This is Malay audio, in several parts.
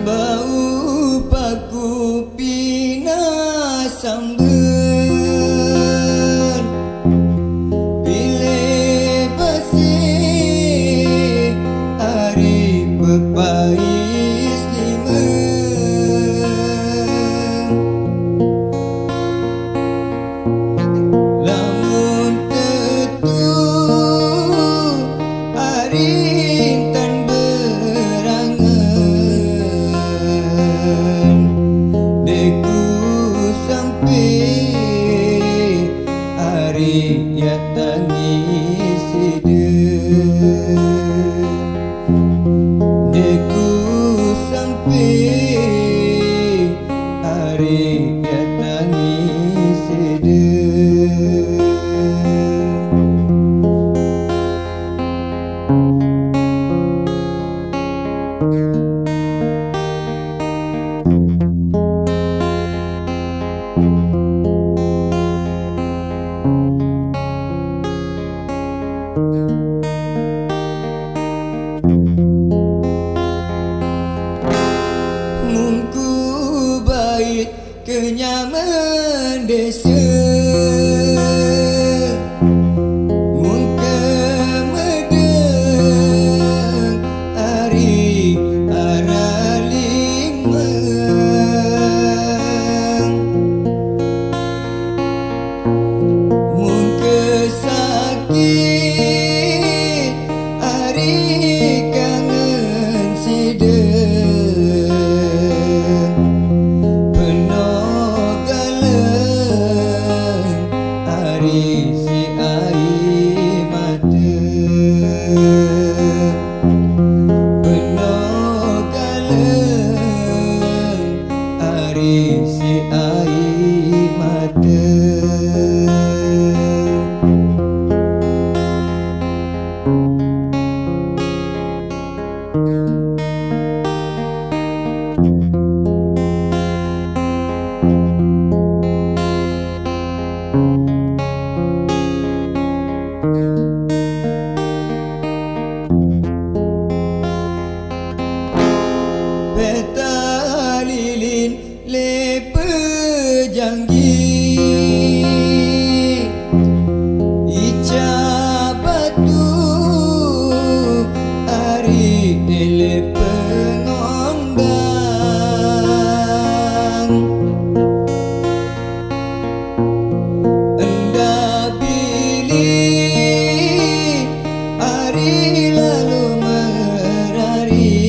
Bau paku pina sambil pilih besi hari pepais lima lamun tetu hari ya tangis hidup deku sampai hari ya tangis hidup. Mungku bait kenyaman desa mungke medeng hari aralimeng mungke sakit hari kangen sideng si air mata penuh galang hari si air mata. Peta lilin lepe janggi ica batu ari lepe ngondang enda pilih ari lalu merari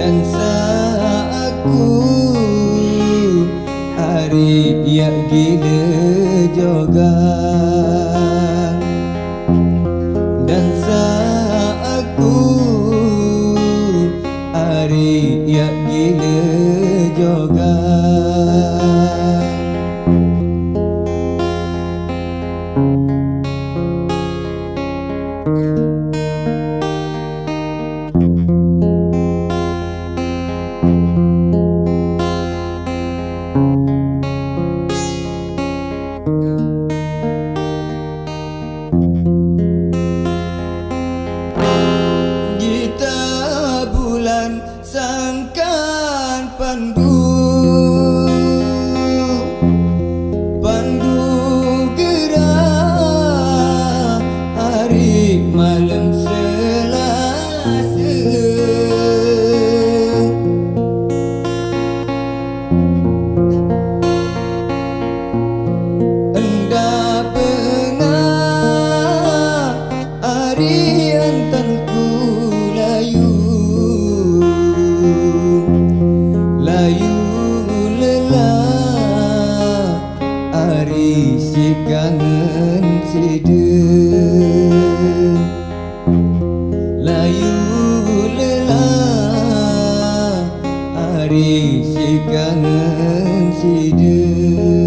dan aku hari ya gila juga dan aku hari ya gila juga. Gita bulan sangkan pandu gerah hari malam Selasa enda pengah hari antanku layu lelah hari si kangen sideng layu lelah hari si kangen sideng.